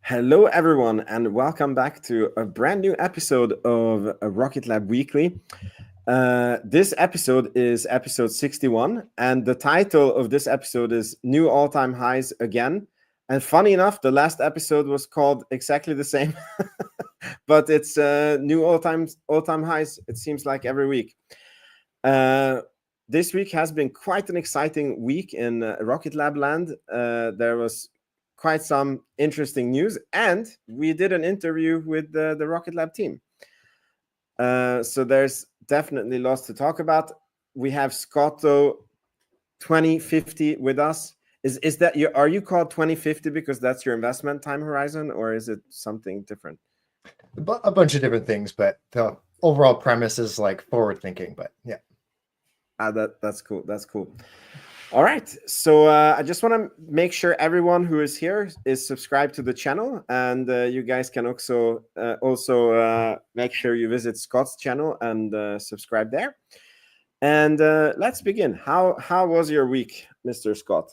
Hello, everyone, and welcome back to a brand new episode of Rocket Lab Weekly. This episode is episode 61, and the title of this episode is New All-Time Highs Again. And funny enough, the last episode was called exactly the same, but it's new all-time highs, it seems like every week. This week has been quite an exciting week in Rocket Lab land. There was quite some interesting news, and we did an interview with the Rocket Lab team. So there's definitely lots to talk about. We have Scotto 2050 with us. Is that you? Are you called 2050 because that's your investment time horizon, or is it something different? A bunch of different things, but the overall premise is like forward thinking. But yeah, that's cool. That's cool. All right, so I just want to make sure everyone who is here is subscribed to the channel, and you guys can also make sure you visit Scott's channel and subscribe there. And let's begin. How was your week, Mr. Scott?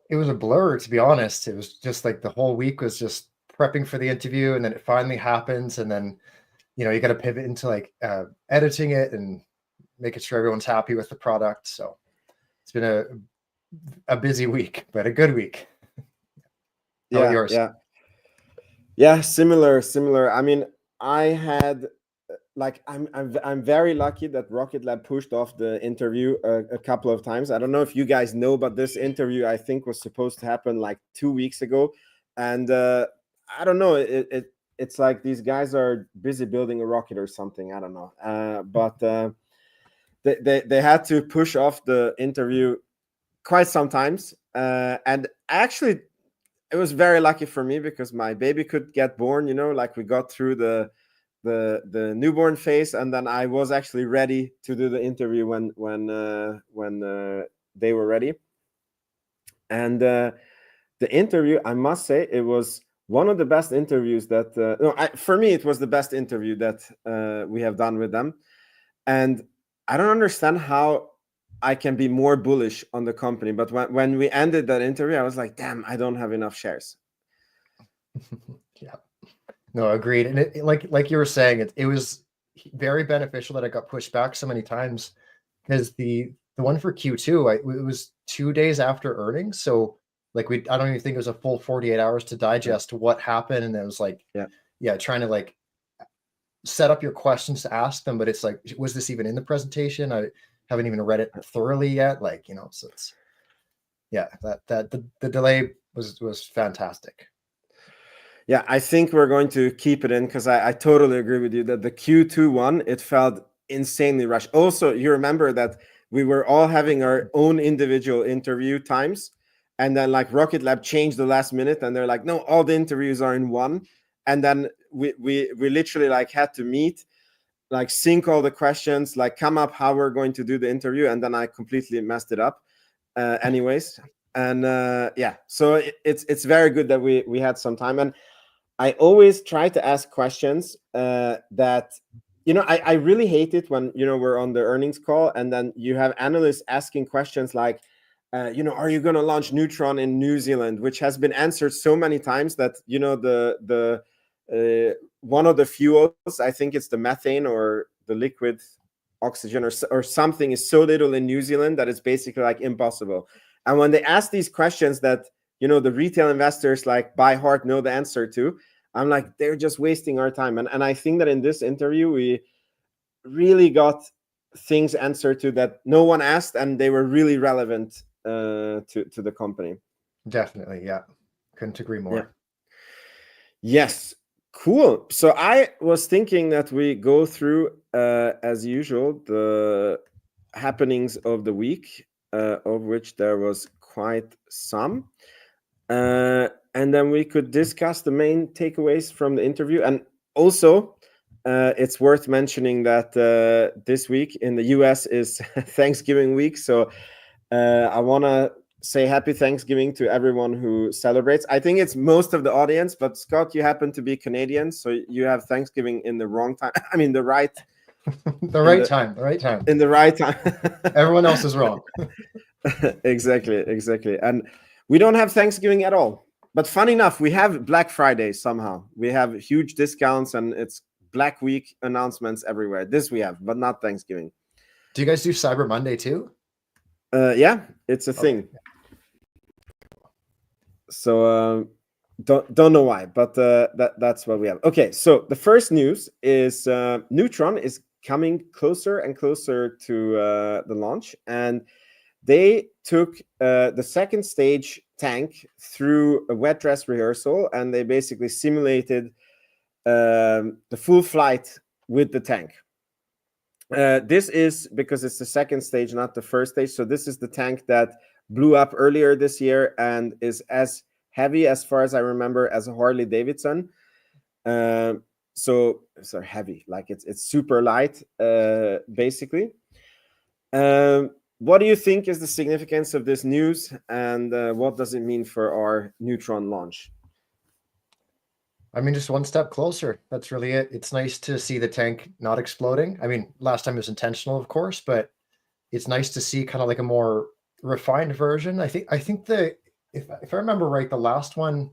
it was a blur, to be honest. It was just like the whole week was just prepping for the interview, and then it finally happens, and then you got to pivot into like editing it and making sure everyone's happy with the product. So it's been a busy week, but a good week. How about yours? Yeah. Similar. I mean, I had I'm very lucky that Rocket Lab pushed off the interview a couple of times. I don't know if you guys know, but this interview I think was supposed to happen like 2 weeks ago, and I don't know. It's like these guys are busy building a rocket or something. I don't know, but they had to push off the interview quite sometimes, and actually it was very lucky for me because my baby could get born. Like we got through the newborn phase, and then I was actually ready to do the interview when they were ready. And the interview, I must say, it was one of the best interviews that for me it was the best interview that we have done with them. And I don't understand how I can be more bullish on the company, but when we ended that interview, I was like, damn, I don't have enough shares. Yeah. No, agreed. And it like you were saying, it was very beneficial that it got pushed back so many times, because the one for Q2, it was 2 days after earnings. So like I don't even think it was a full 48 hours to digest what happened. And it was like, trying to like set up your questions to ask them. But it's like, was this even in the presentation? I haven't even read it thoroughly yet. So it's, the delay was fantastic. Yeah, I think we're going to keep it in because I totally agree with you that the Q2 one, it felt insanely rushed. Also, you remember that we were all having our own individual interview times, and then like Rocket Lab changed the last minute, and they're like, no, all the interviews are in one. And then we literally like had to meet, like sync all the questions, like come up how we're going to do the interview, and then I completely messed it up anyways. And so it's very good that we had some time. And I always try to ask questions that, I really hate it when, we're on the earnings call and then you have analysts asking questions like, are you going to launch Neutron in New Zealand, which has been answered so many times that, the one of the fuels, I think it's the methane or the liquid oxygen or something, is so little in New Zealand that it's basically like impossible. And when they ask these questions that, the retail investors like by heart know the answer to, I'm like, they're just wasting our time. And I think that in this interview, we really got things answered to that no one asked, and they were really relevant to the company. Definitely. Yeah. Couldn't agree more. Yeah. Yes. Cool. So I was thinking that we go through, as usual, the happenings of the week, of which there was quite some. And then we could discuss the main takeaways from the interview. And also, it's worth mentioning that this week in the US is Thanksgiving week. So I want to say happy Thanksgiving to everyone who celebrates. I think it's most of the audience, but Scott, you happen to be Canadian, so you have Thanksgiving in the wrong time. I mean, the right time. In the right time. Everyone else is wrong. Exactly. And we don't have Thanksgiving at all. But fun enough, we have Black Friday somehow. We have huge discounts and it's Black Week announcements everywhere. This we have, but not Thanksgiving. Do you guys do Cyber Monday too? Yeah, it's a thing. So don't know why, but that's what we have. Okay, so the first news is Neutron is coming closer and closer to the launch, and they took the second stage tank through a wet dress rehearsal, and they basically simulated the full flight with the tank. This is because it's the second stage, not the first stage. So this is the tank that blew up earlier this year and is as heavy, as far as I remember, as a Harley Davidson. So heavy, like it's super light, basically. What do you think is the significance of this news, and what does it mean for our Neutron launch? I mean, just one step closer. That's really it. It's nice to see the tank not exploding. I mean, last time it was intentional, of course, but it's nice to see kind of like a more refined version. I think if I remember right, the last one,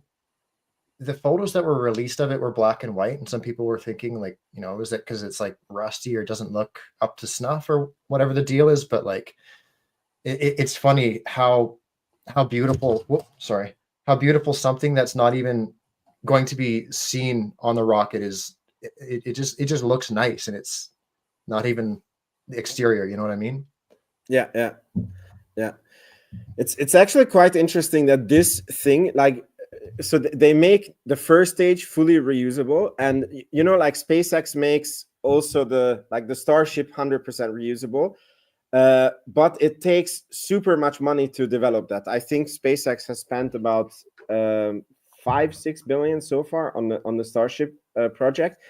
the photos that were released of it were black and white, and some people were thinking like, is it because it's like rusty or doesn't look up to snuff or whatever the deal is? But like, it's funny how beautiful. How beautiful something that's not even going to be seen on the rocket is. It just looks nice, and it's not even the exterior. You know what I mean? Yeah. It's actually quite interesting that this thing, like, so they make the first stage fully reusable, and like SpaceX makes also the Starship 100% reusable, but it takes super much money to develop that. I think SpaceX has spent about $5-6 billion so far on the Starship project,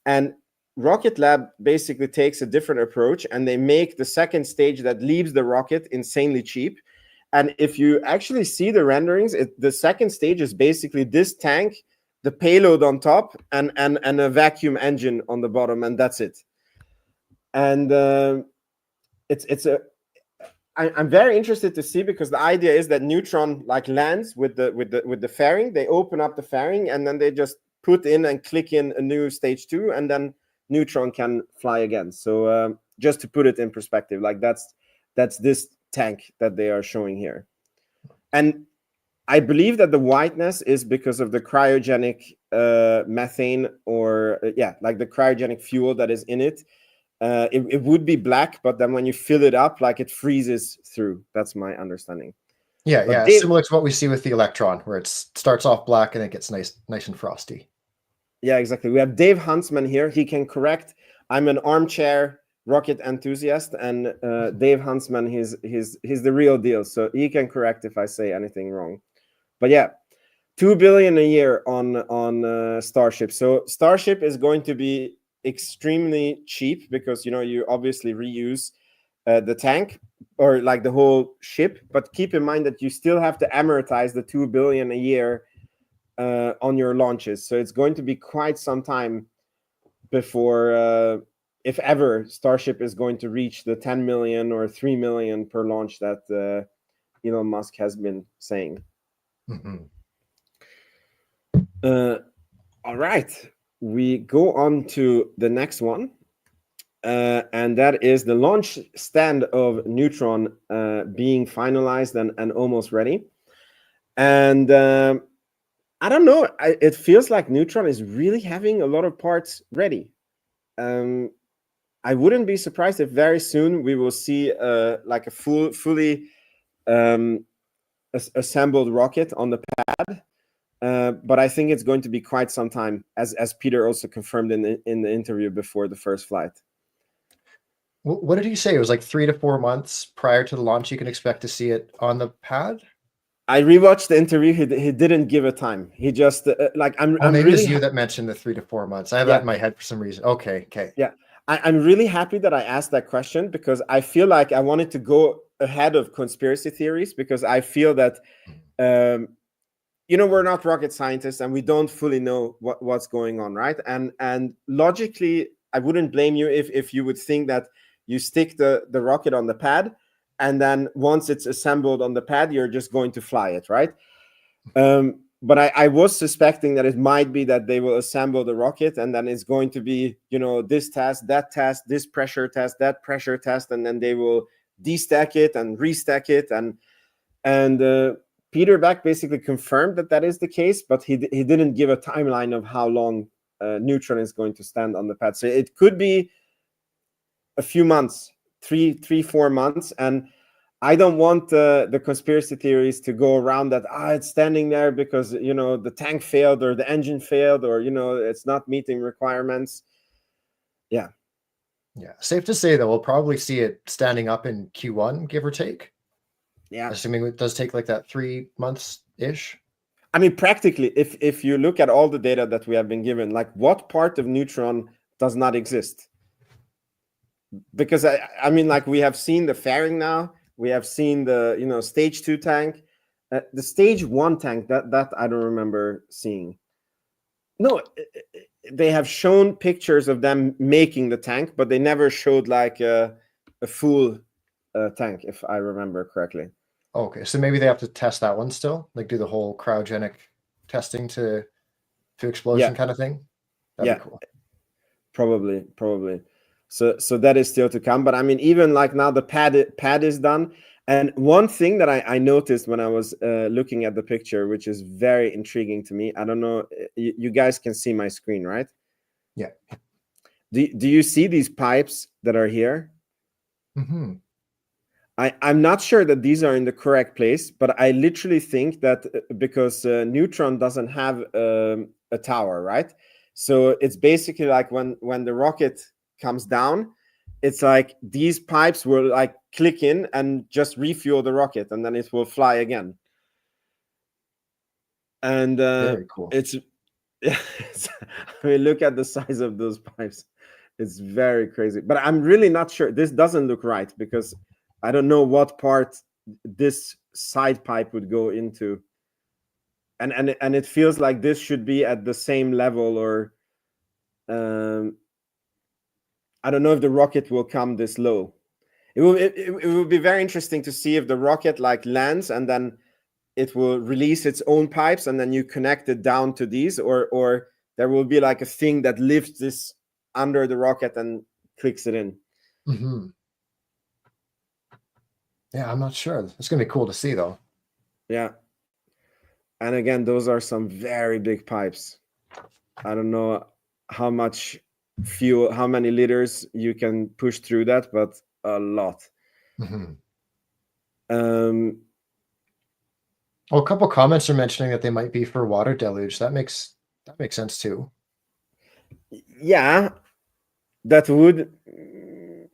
and Rocket Lab basically takes a different approach, and they make the second stage that leaves the rocket insanely cheap. And if you actually see the renderings, the second stage is basically this tank, the payload on top, and a vacuum engine on the bottom, and that's it. And I'm very interested to see, because the idea is that Neutron lands with the fairing. They open up the fairing, and then they just put in and click in a new stage 2, and then Neutron can fly again. So just to put it in perspective, that's this tank that they are showing here. And I believe that the whiteness is because of the cryogenic methane, or the cryogenic fuel that is in it. It would be black, but then when you fill it up, it freezes through. That's my understanding. Yeah, similar to what we see with the Electron, where it starts off black and it gets nice and frosty. Yeah, exactly. We have Dave Huntsman here. He can correct. I'm an armchair rocket enthusiast, and Dave Huntsman, he's the real deal, so he can correct if I say anything wrong. But yeah, $2 billion a year on Starship. So Starship is going to be extremely cheap, because you obviously reuse the tank, or the whole ship, but keep in mind that you still have to amortize the $2 billion a year on your launches. So it's going to be quite some time before, if ever, Starship is going to reach the 10 million or 3 million per launch that Elon Musk has been saying. Mm-hmm. All right, we go on to the next one, and that is the launch stand of Neutron being finalized and almost ready. And I don't know, it feels like Neutron is really having a lot of parts ready. I wouldn't be surprised if very soon we will see a fully assembled rocket on the pad. But I think it's going to be quite some time, as Peter also confirmed in the interview before the first flight. What did he say? It was 3 to 4 months prior to the launch. You can expect to see it on the pad. I rewatched the interview. He didn't give a time. He just I'm maybe really, it was you that mentioned the 3 to 4 months. I have that in my head for some reason. Okay. Yeah, I'm really happy that I asked that question, because I feel like I wanted to go ahead of conspiracy theories, because I feel that we're not rocket scientists and we don't fully know what's going on, right? And logically, I wouldn't blame you if you would think that you stick the rocket on the pad, and then once it's assembled on the pad, you're just going to fly it, right? but I was suspecting that it might be that they will assemble the rocket, and then it's going to be, this test, this pressure test, that pressure test, and then they will destack it and restack it. And Peter Beck basically confirmed that is the case, but he didn't give a timeline of how long Neutron is going to stand on the pad. So it could be a few months, 4 months. And I don't want the conspiracy theories to go around that it's standing there because the tank failed or the engine failed or it's not meeting requirements. Yeah. Safe to say that we'll probably see it standing up in Q1, give or take. Yeah. Assuming it does take like that 3 months ish. I mean, practically, if you look at all the data that we have been given, like what part of Neutron does not exist? Because I mean, like we have seen the fairing now. We have seen the stage 2 tank, the stage 1 tank that I don't remember seeing. No, they have shown pictures of them making the tank, but they never showed like a full tank, if I remember correctly. Okay, so maybe they have to test that one still, like do the whole cryogenic testing to explosion kind of thing. That'd be cool. Probably. So that is still to come. But I mean, even like now the pad is done. And one thing that I noticed when I was looking at the picture, which is very intriguing to me, I don't know, you guys can see my screen, right? Yeah. Do you see these pipes that are here? Mm-hmm. I'm not sure that these are in the correct place, but I literally think that because Neutron doesn't have a tower, right? So it's basically like when the rocket comes down, it's like these pipes will like click in and just refuel the rocket, and then it will fly again. And very cool. I mean, look at the size of those pipes. It's very crazy. But I'm really not sure. This doesn't look right because I don't know what part this side pipe would go into. And it feels like this should be at the same level, or I don't know if the rocket will come this low. It will be very interesting to see if the rocket like lands and then it will release its own pipes and then you connect it down to these, or there will be like a thing that lifts this under the rocket and clicks it in. Mm-hmm. Yeah, I'm not sure. It's gonna be cool to see though. Yeah. And again, those are some very big pipes. I don't know how much fuel, how many liters you can push through that, but a lot. Mm-hmm. Well, a couple comments are mentioning that they might be for water deluge. That makes sense too. Yeah, that would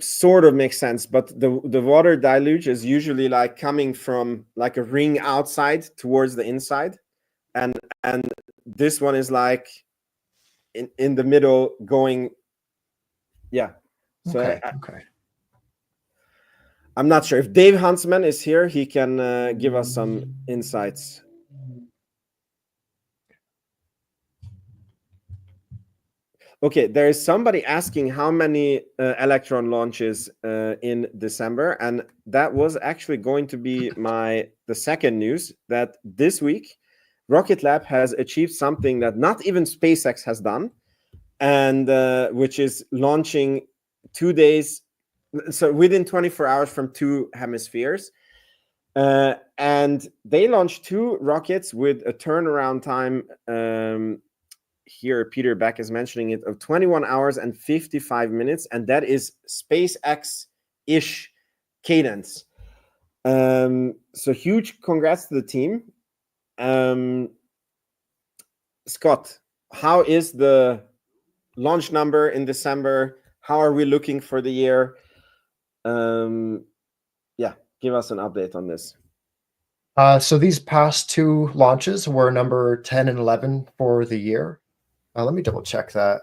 sort of make sense, but the water deluge is usually like coming from like a ring outside towards the inside, and this one is like in the middle going. Yeah. So okay. I'm not sure if Dave Huntsman is here. He can give us some insights. Okay, there is somebody asking how many Electron launches in December, and that was actually going to be the second news, that this week Rocket Lab has achieved something that not even SpaceX has done, and which is launching 2 days, so within 24 hours from 2 hemispheres. And they launched 2 rockets with a turnaround time, here Peter Beck is mentioning it, of 21 hours and 55 minutes, and that is SpaceX-ish cadence. So huge congrats to the team. Scott, how is the launch number in December? How are we looking for the year? Yeah, give us an update on this. So these past 2 launches were number 10 and 11 for the year. Let me double check that.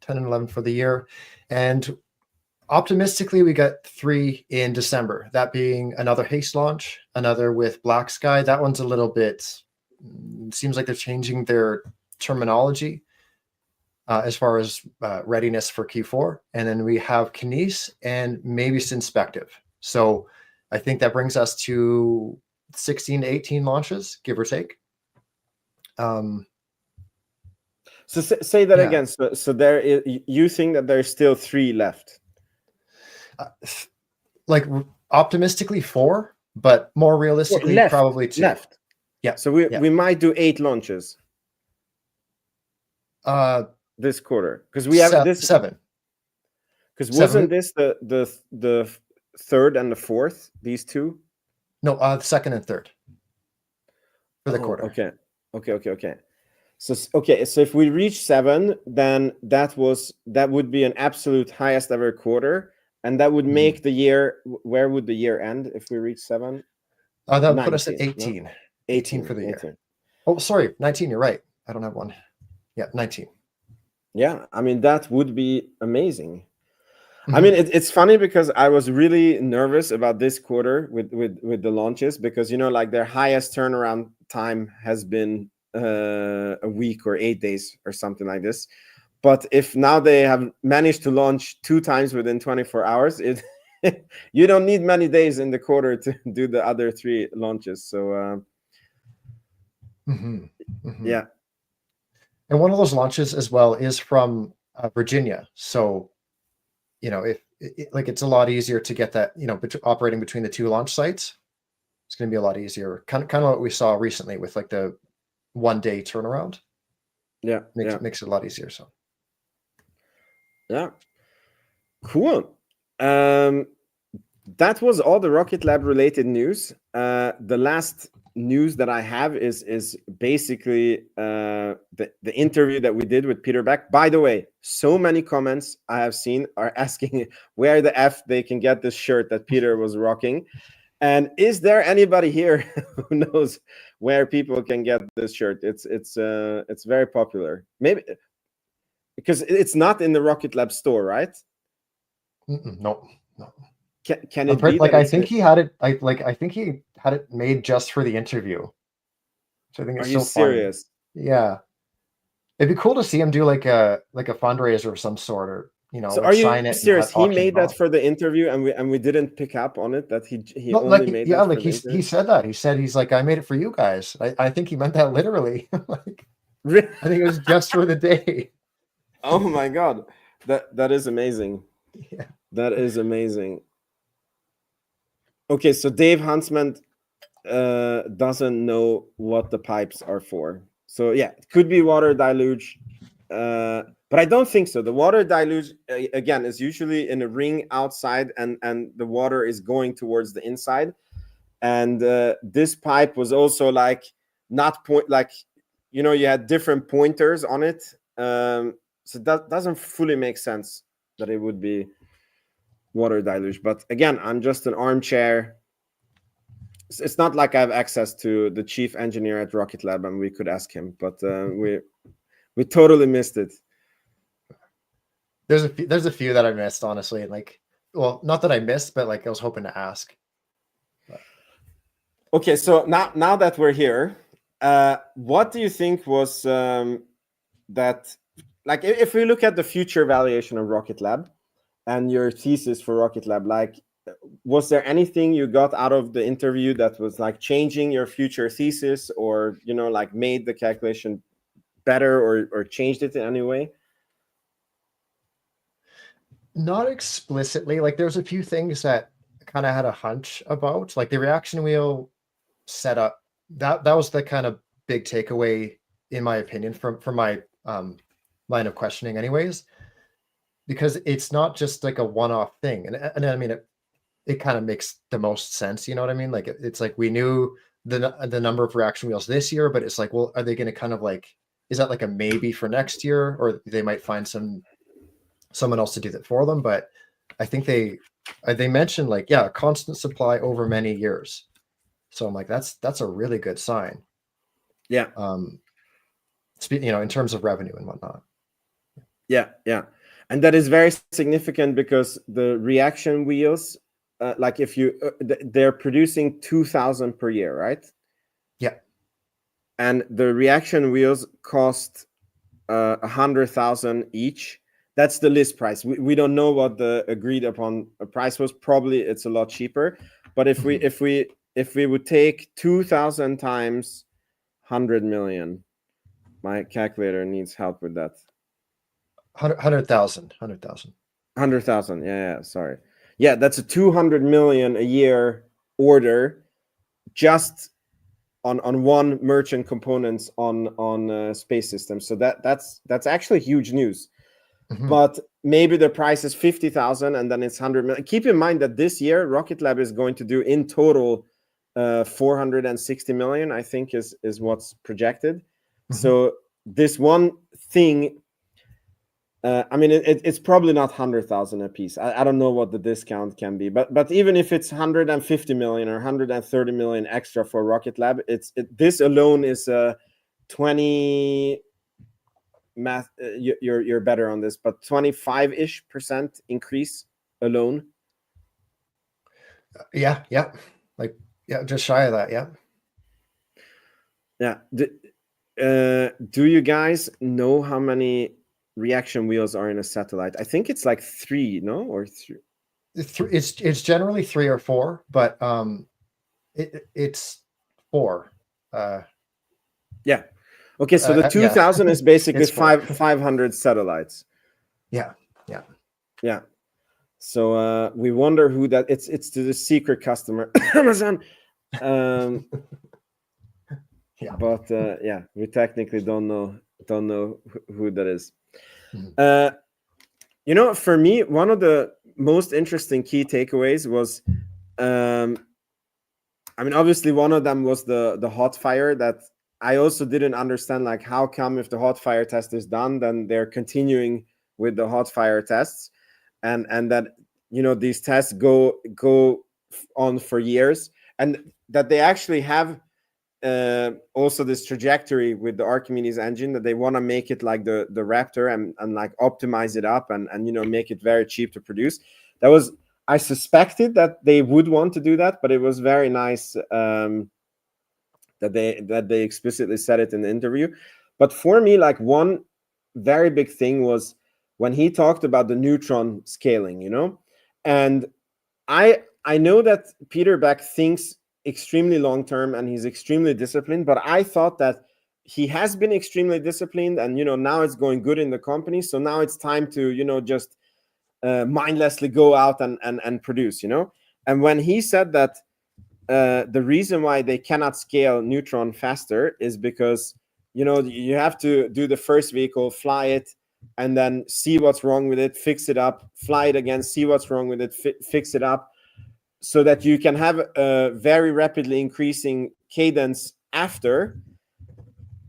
10 and 11 for the year. And optimistically, we got 3 in December, that being another HASTE launch, another with Black Sky. That one's a little bit, seems like they're changing their terminology as far as readiness for Q4. And then we have Kinesis and maybe Synspective. So I think that brings us to 16 to 18 launches, give or take. So say that Yeah. again. So there is, you think that there's still 3 left? Like optimistically 4, but more realistically probably 2. Left. Yeah. So we might do 8 launches this quarter, because we have this 7. Because wasn't this the third and the fourth? These 2? No, the second and third for the quarter. Okay. So if we reach 7, then that would be an absolute highest ever quarter, and that would make the year. Where would the year end if we reach 7? That would put us at 18. No? 18 for the year. 18. Oh, sorry, 19. You're right. I don't have one. Yeah, 19. Yeah, I mean that would be amazing. I mean, it's funny because I was really nervous about this quarter with the launches, because like their highest turnaround time has been a week or 8 days or something like this. But if now they have managed to launch 2 times within 24 hours, you don't need many days in the quarter to do the other 3 launches. So yeah. And one of those launches as well is from Virginia. So if it's a lot easier to get that, operating between the 2 launch sites, it's going to be a lot easier. Kind of what we saw recently with like the 1-day turnaround. Yeah, makes it a lot easier. So yeah, cool. That was all the Rocket Lab related news. The last news that I have is basically the interview that we did with Peter Beck. By the way, so many comments I have seen are asking where the F they can get this shirt that Peter was rocking. And is there anybody here who knows where people can get this shirt? It's very popular. Maybe because it's not in the Rocket Lab store, right? No. Can it be? Like I think he had it. I think he had it made just for the interview. So I think it's so serious? Funny. Yeah, it'd be cool to see him do like a fundraiser of some sort, or So are you serious? He made that for the interview, and we didn't pick up on it that he only made that. Like he said that. He's like, I made it for you guys. I think he meant that literally. Like, I think it was just for the day. Oh my god, that is amazing. Yeah, that is amazing. Okay, so Dave Huntsman doesn't know what the pipes are for. So yeah, it could be water deluge, but I don't think so. The water deluge again is usually in a ring outside, and the water is going towards the inside. And this pipe was also like not you had different pointers on it. So that doesn't fully make sense that it would be water deluge. But again, I'm just an armchair. It's not like I have access to the chief engineer at Rocket Lab and we could ask him, but we totally missed it. There's a few that I missed, honestly. Like, well, not that I missed, but like I was hoping to ask. Okay, so now that we're here, what do you think was that, like, if we look at the future valuation of Rocket Lab and your thesis for Rocket Lab, like, was there anything you got out of the interview that was like changing your future thesis, or like made the calculation better, or changed it in any way? Not explicitly. Like, there's a few things that kind of had a hunch about, like the reaction wheel setup. That was the kind of big takeaway, in my opinion, from my line of questioning, anyways, because it's not just like a one-off thing, and I mean it kind of makes the most sense. You know what I mean? Like it's like we knew the number of reaction wheels this year, but it's like, well, are they going to kind of like, is that like a maybe for next year, or they might find someone else to do that for them? But I think they mentioned like, yeah, constant supply over many years. So I'm like, that's a really good sign. Yeah. In terms of revenue and whatnot. Yeah. And that is very significant because the reaction wheels, like if you, they're producing 2,000 per year, right? Yeah. And the reaction wheels cost 100,000 each. That's the list price. We don't know what the agreed upon price was. Probably it's a lot cheaper. But if we would take 2,000 times 100 million, My calculator needs help with that. 100,000. 100,000. Yeah, sorry. Yeah, that's a 200 million a year order just on one merchant components on space systems. So that's actually huge news. But maybe the price is 50,000 and then it's 100 million. Keep in mind that this year Rocket Lab is going to do in total 460 million, I think is what's projected. So this one thing, I mean, it's probably not 100,000 a piece. I don't know what the discount can be, but even if it's 150 million or 130 million extra for Rocket Lab, this alone is 20 math. You're better on this, but 25-ish% increase alone. Yeah, just shy of that. Yeah. Do you guys know how many reaction wheels are in a satellite? I think it's like 3, no? Or 3. It's generally 3 or 4, but it's 4. Yeah. Okay, so the 2000 is basically 500 satellites. Yeah. So we wonder who that. It's to the secret customer, Amazon. Yeah. But we technically don't know who that is. For me, one of the most interesting key takeaways was, obviously one of them was the hot fire that I also didn't understand, like how come if the hot fire test is done, then they're continuing with the hot fire tests, and that these tests go on for years, and that they actually have also this trajectory with the Archimedes engine that they want to make it like the Raptor and like optimize it up and make it very cheap to produce. I suspected that they would want to do that, but it was very nice that they explicitly said it in the interview. But for me, like one very big thing was when he talked about the Neutron scaling, and I know that Peter Beck thinks extremely long term and he's extremely disciplined, but I thought that he has been extremely disciplined and now it's going good in the company, so now it's time to just mindlessly go out and produce, and when he said that the reason why they cannot scale Neutron faster is because you have to do the first vehicle, fly it, and then see what's wrong with it, fix it up, fly it again, see what's wrong with it, fix it up, so that you can have a very rapidly increasing cadence after.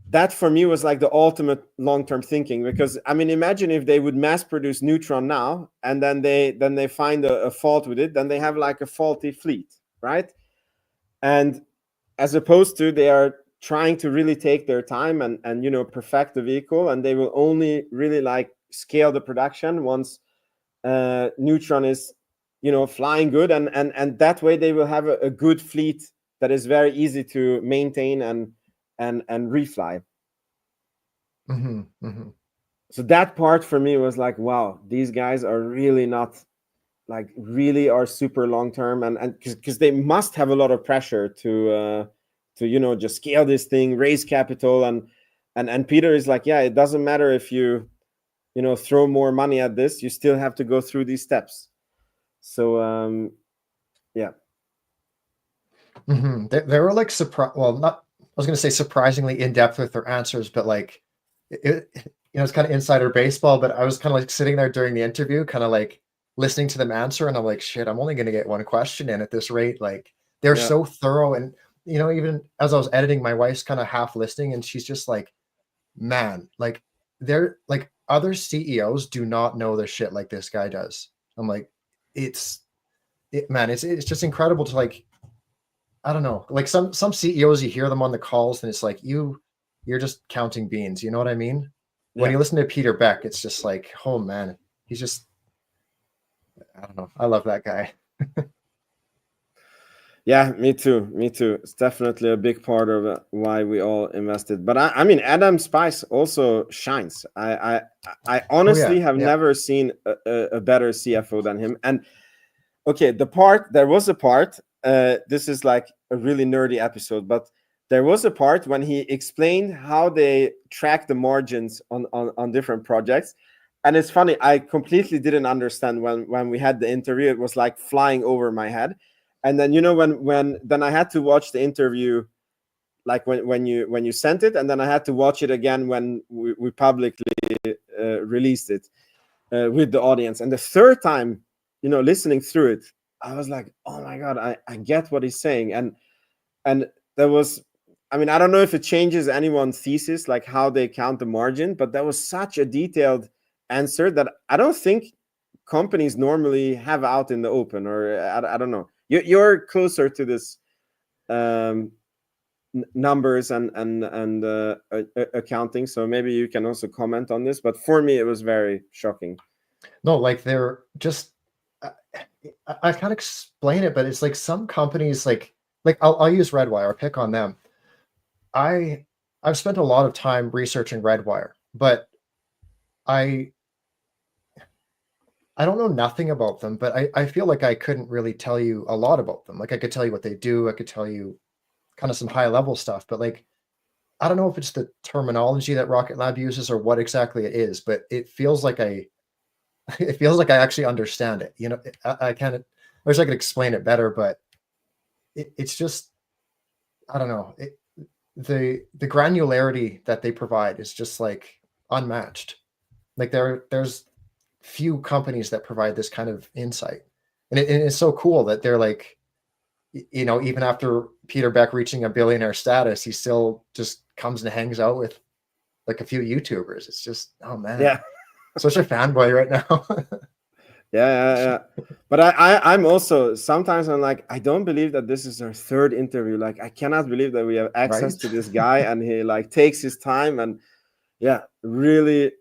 That for me was like the ultimate long-term thinking, because imagine if they would mass produce Neutron now and then they find a fault with it, then they have like a faulty fleet, right? And as opposed to they are trying to really take their time and perfect the vehicle, and they will only really like scale the production once Neutron is flying good, and that way they will have a good fleet that is very easy to maintain and refly. So that part for me was like, wow, these guys are really not like really are super long term, and because they must have a lot of pressure to just scale this thing, raise capital, and Peter is like, yeah, it doesn't matter if you throw more money at this, you still have to go through these steps. So yeah. They were like I was going to say surprisingly in depth with their answers, but like it's kind of insider baseball. But I was kind of like sitting there during the interview, kind of like listening to them answer, and I'm like, shit, I'm only going to get one question in at this rate. Like they're so thorough, and even as I was editing, my wife's kind of half listening, and she's just like, man, like they're like other CEOs do not know their shit like this guy does. I'm like, it's just incredible to like, I don't know, like some CEOs, you hear them on the calls and it's like you're just counting beans, you know what I mean? When you listen to Peter Beck, it's just like, oh man, he's just, I don't know, I love that guy. Yeah, me too. It's definitely a big part of why we all invested. But Adam Spice also shines. I honestly have never seen a better CFO than him. And okay, there was a part, this is like a really nerdy episode, but there was a part when he explained how they track the margins on different projects. And it's funny, I completely didn't understand when we had the interview. It was like flying over my head. And then, when then I had to watch the interview, like when you sent it, and then I had to watch it again when we publicly released it with the audience. And the third time, listening through it, I was like, oh my God, I get what he's saying. And there was, I mean, I don't know if it changes anyone's thesis, like how they count the margin, but that was such a detailed answer that I don't think companies normally have out in the open, or I don't know. You're closer to this numbers and accounting, so maybe you can also comment on this. But for me, it was very shocking. No, like they're just, I can't explain it, but it's like some companies, like I'll use Redwire, I'll pick on them. I've spent a lot of time researching Redwire, but I don't know nothing about them, but I feel like I couldn't really tell you a lot about them. Like I could tell you what they do, I could tell you kind of some high level stuff, but like I don't know if it's the terminology that Rocket Lab uses or what exactly it is, but it feels like I actually understand it. I kind of, I wish I could explain it better, but it's just, I don't know. The granularity that they provide is just like unmatched. Like there's few companies that provide this kind of insight, and it's so cool that they're like, even after Peter Beck reaching a billionaire status, he still just comes and hangs out with like a few YouTubers. It's just, oh man, yeah, such a fanboy right now. yeah. But I'm also, sometimes I'm like, I don't believe that this is our third interview. Like, I cannot believe that we have access Right? to this guy, and he like takes his time, and really,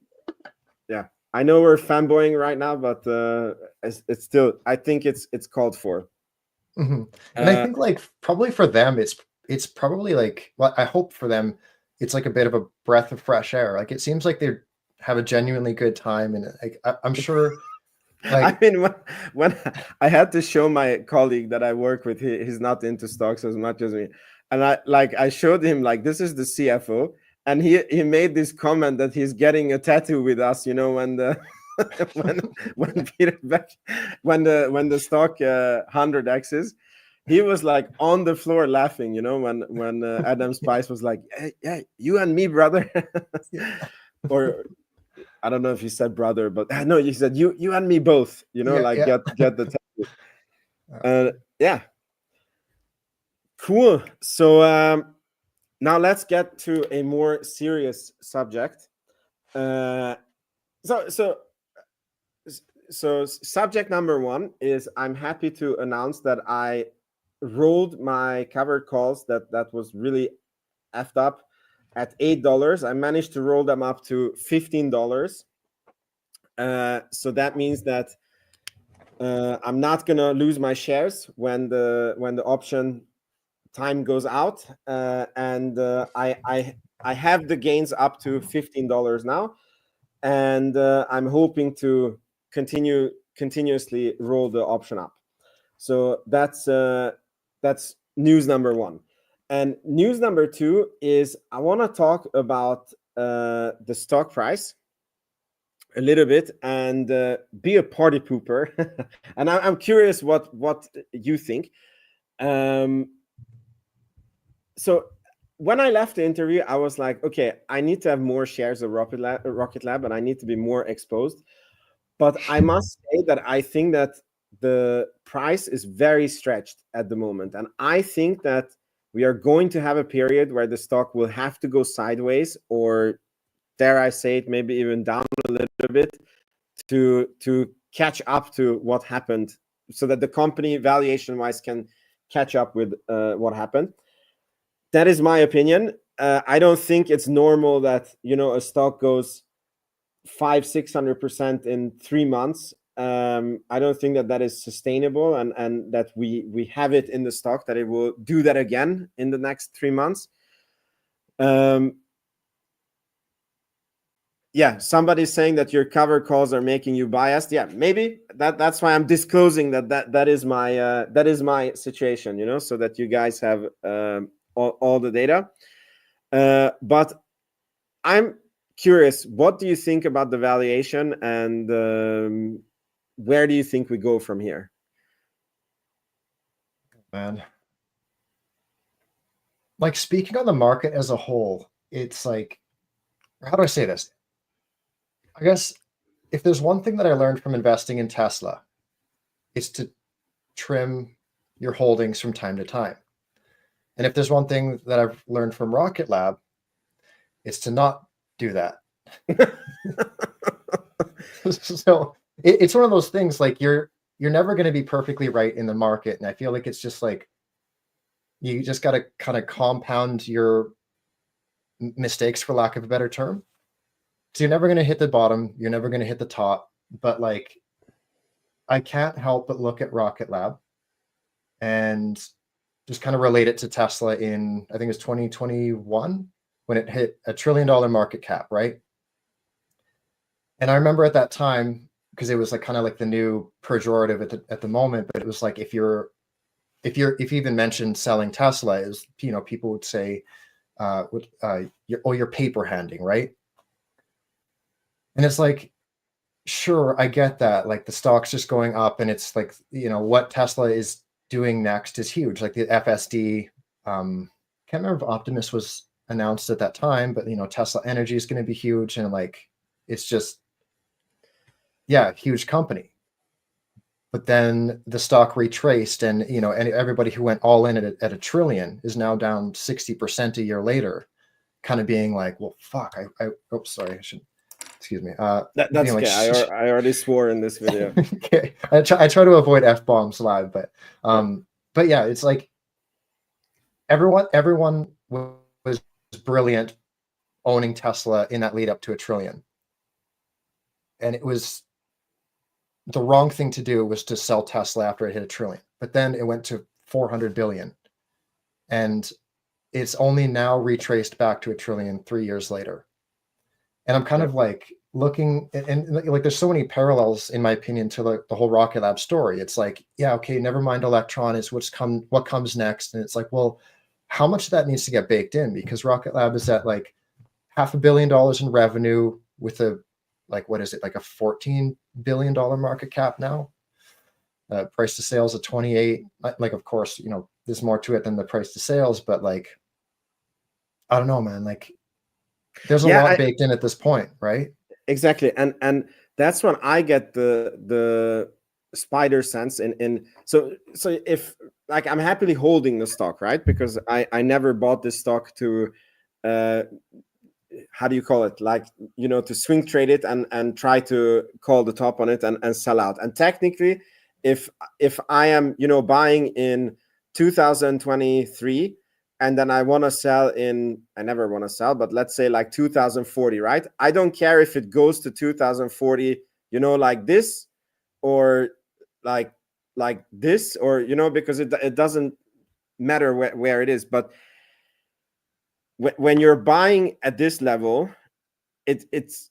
I know we're fanboying right now, but it's still, I think it's called for. Mm-hmm. And I think like probably for them, it's probably like, well, I hope for them, it's like a bit of a breath of fresh air. Like it seems like they have a genuinely good time, and like I'm sure. Like, I mean, when I had to show my colleague that I work with, he's not into stocks as much as me, and I showed him like, this is the CFO, and he made this comment that he's getting a tattoo with us. When the when Peter Beck, when the stock 100x's, he was like on the floor laughing. When Adam Spice was like, hey, yeah, you and me, brother, or. I don't know if he said brother, but no, he said you and me both. Get the tattoo. Yeah, cool. So now let's get to a more serious subject. So subject number one is, I'm happy to announce that I rolled my covered calls that was really effed up at $8. I managed to roll them up to $15. So that means that I'm not gonna lose my shares when the option time goes out, and I have the gains up to $15 now, and I'm hoping to continuously roll the option up. So that's news number one. And news number two is, I want to talk about the stock price a little bit, and be a party pooper. And I'm curious what you think. So when I left the interview, I was like, okay, I need to have more shares of Rocket Lab, and I need to be more exposed. But I must say that I think that the price is very stretched at the moment, and I think that we are going to have a period where the stock will have to go sideways, or dare I say it, maybe even down a little bit, to catch up to what happened, so that the company valuation wise can catch up with what happened. That is my opinion. I don't think it's normal that a stock goes 500-600% in 3 months. I don't think that is sustainable, and that we have it in the stock that it will do that again in the next 3 months. Yeah, somebody's saying that your cover calls are making you biased. Yeah, maybe that's why I'm disclosing that is my situation, so that you guys have all the data. But I'm curious, what do you think about the valuation, and where do you think we go from here? Man, like speaking on the market as a whole, it's like, how do I say this? I guess if there's one thing that I learned from investing in Tesla, it's to trim your holdings from time to time. And if there's one thing that I've learned from Rocket Lab, it's to not do that. So it's one of those things, like you're never going to be perfectly right in the market. And I feel like it's just like, you just got to kind of compound your mistakes, for lack of a better term. So you're never going to hit the bottom. You're never going to hit the top. But like, I can't help but look at Rocket Lab and just kind of relate it to Tesla in, I think it was 2021, when it hit $1 trillion market cap, right? And I remember at that time, because it was like kind of like the new pejorative at the moment, but it was like, if you even mentioned selling Tesla, is, you know, people would say, you're paper handing, right? And it's like, sure, I get that. Like the stock's just going up, and it's like, you know, what Tesla is doing next is huge. Like the FSD, can't remember if Optimus was announced at that time, but you know, Tesla Energy is going to be huge, and like, it's just, yeah, huge company. But then the stock retraced, and you know, and everybody who went all in at $1 trillion is now down 60% a year later, kind of being like, well, fuck, oops, sorry, I should, excuse me. That's like, okay. I already swore in this video. Okay, I try to avoid F-bombs live, but yeah, it's like everyone was brilliant owning Tesla in that lead up to $1 trillion, and it was the wrong thing to do was to sell Tesla after it hit $1 trillion. But then it went to 400 billion, and it's only now retraced back to $1 trillion 3 years later. And I'm kind of like looking, and like there's so many parallels, in my opinion, to the whole Rocket Lab story. It's like, yeah, okay, never mind Electron, is what comes next. And it's like, well, how much of that needs to get baked in? Because Rocket Lab is at like $500 million in revenue with a, like, what is it, like a $14 billion market cap now? Price to sales at 28. Like, of course, you know, there's more to it than the price to sales, but like, I don't know, man. Like, there's a lot baked in at this point, right? Exactly, and that's when I get the spider sense in so if, like, I'm happily holding the stock, right? Because I never bought this stock to how do you call it, like, you know, to swing trade it and try to call the top on it and sell out. And technically, if I am, you know, buying in 2023 and then I want to sell in, I never want to sell, but let's say like 2040, right? I don't care if it goes to 2040, you know, like this, or like this, or, you know, because it doesn't matter where it is. But when you're buying at this level, it's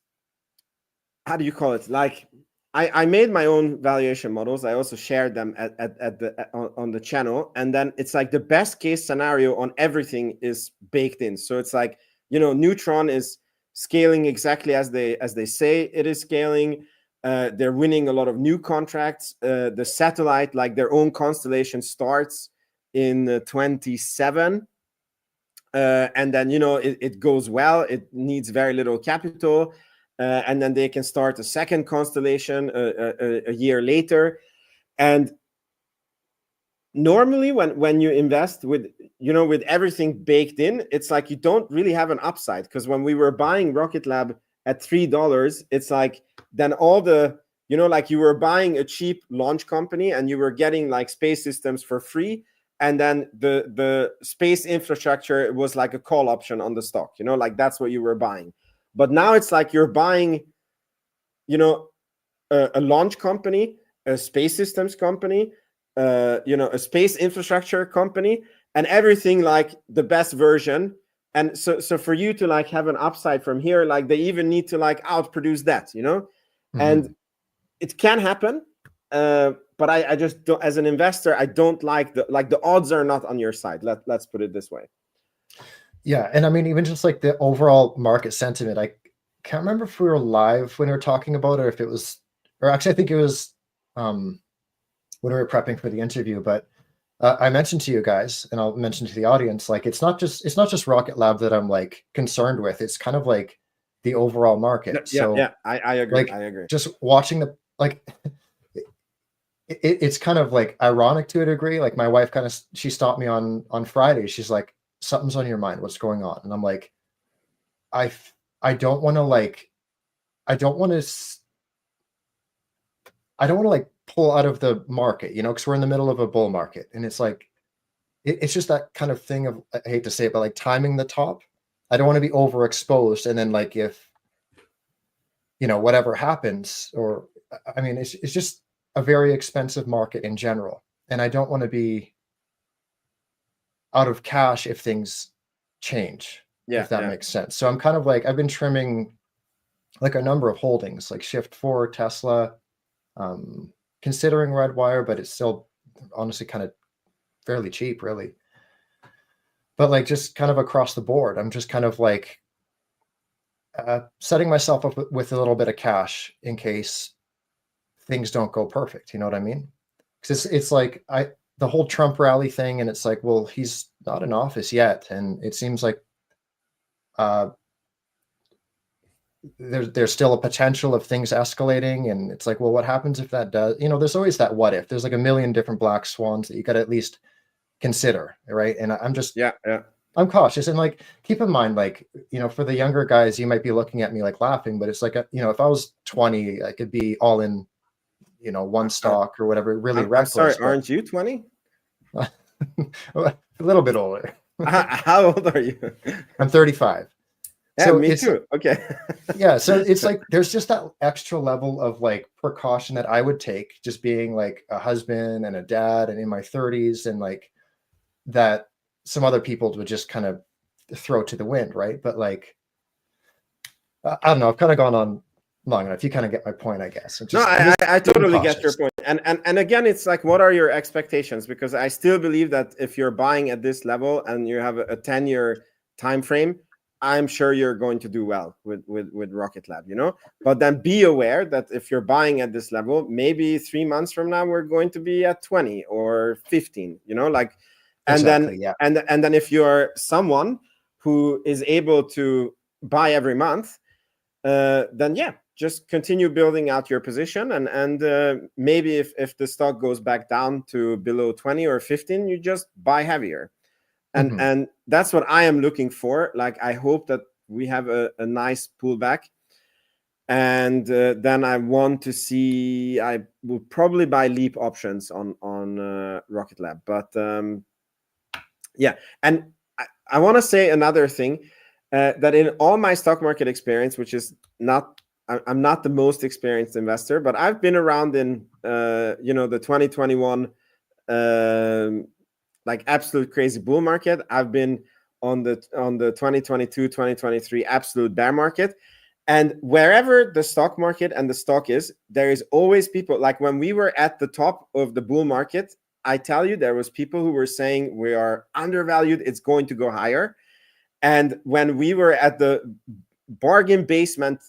how do you call it? Like, I made my own valuation models. I also shared them on the channel, and then it's like the best case scenario on everything is baked in. So it's like, you know, Neutron is scaling exactly as they say it is scaling. They're winning a lot of new contracts. The satellite, like their own constellation, starts in 27. And then, you know, it goes well. It needs very little capital. And then they can start a second constellation a year later. And normally when you invest with, you know, with everything baked in, it's like you don't really have an upside. Because when we were buying Rocket Lab at $3, it's like, then all the, you know, like you were buying a cheap launch company and you were getting like space systems for free. And then the space infrastructure was like a call option on the stock, you know, like that's what you were buying. But now it's like you're buying, you know, a launch company, a space systems company, you know, a space infrastructure company, and everything like the best version. And so for you to like have an upside from here, like they even need to like outproduce that, you know. Mm-hmm. And it can happen. But I just don't, as an investor, I don't like the odds are not on your side. Let's put it this way. Yeah, and I mean, even just like the overall market sentiment, I can't remember if we were live when we were talking about it, or if it was, or actually, I think it was when we were prepping for the interview. But I mentioned to you guys, and I'll mention to the audience, like it's not just Rocket Lab that I'm like concerned with. It's kind of like the overall market. Yeah, So yeah, I agree. like I agree. just watching the like. It's kind of like ironic to a degree. Like my wife kind of she stopped me on Friday. She's like, "Something's on your mind. What's going on?" And I'm like, I I don't want to like I don't want to I don't want to like pull out of the market, because we're in the middle of a bull market, and it's like it's just that kind of thing of, I hate to say it, but like timing the top. I don't want to be overexposed, and then like if whatever happens, or I mean, it's just a very expensive market in general, and I don't want to be out of cash if things change, Yeah, if that yeah. makes sense. So I'm kind of like I've been trimming like a number of holdings, like Shift 4, Tesla, considering Redwire, but it's still honestly kind of fairly cheap, really. But like just kind of across the board, I'm just kind of like setting myself up with a little bit of cash in case things don't go perfect. You know what I mean? Because it's like the whole Trump rally thing, and it's like, well, he's not in office yet, and it seems like uh, there's still a potential of things escalating, and it's like, well, what happens if that does? There's always that what if. There's like a million different black swans that you got to at least consider, right? And I'm just Yeah, yeah. I'm cautious, and like keep in mind, like for the younger guys, you might be looking at me like laughing, but it's like if I was 20, I could be all in, one stock or whatever, really I'm sorry, reckless. aren't you 20? But a little bit older. How old are you? I'm 35. Yeah, So me it's too. Okay. yeah, so it's like there's just that extra level of like precaution that I would take, just being like a husband and a dad and in my 30s, and like that some other people would just kind of throw to the wind, right? But like I don't know, I've kind of gone on long enough. You kind of get my point, I guess. No, I totally get your point. And again, it's like, what are your expectations? Because I still believe that if you're buying at this level and you have a 10-year time frame, I'm sure you're going to do well with Rocket Lab, But then be aware that if you're buying at this level, maybe 3 months from now we're going to be at 20 or 15, like, and exactly, then yeah. and then if you're someone who is able to buy every month, then yeah, just continue building out your position, and maybe if the stock goes back down to below 20 or 15, you just buy heavier. And that's what I am looking for. Like, I hope that we have a nice pullback, and then I want to see. I will probably buy leap options on Rocket Lab, but yeah. And I want to say another thing, that in all my stock market experience, which is not, I'm not the most experienced investor, but I've been around in the 2021 like absolute crazy bull market. I've been on the 2022 2023 absolute bear market, and wherever the stock market and the stock is, there is always people. Like when we were at the top of the bull market, I tell you, there was people who were saying we are undervalued, it's going to go higher. And when we were at the bargain basement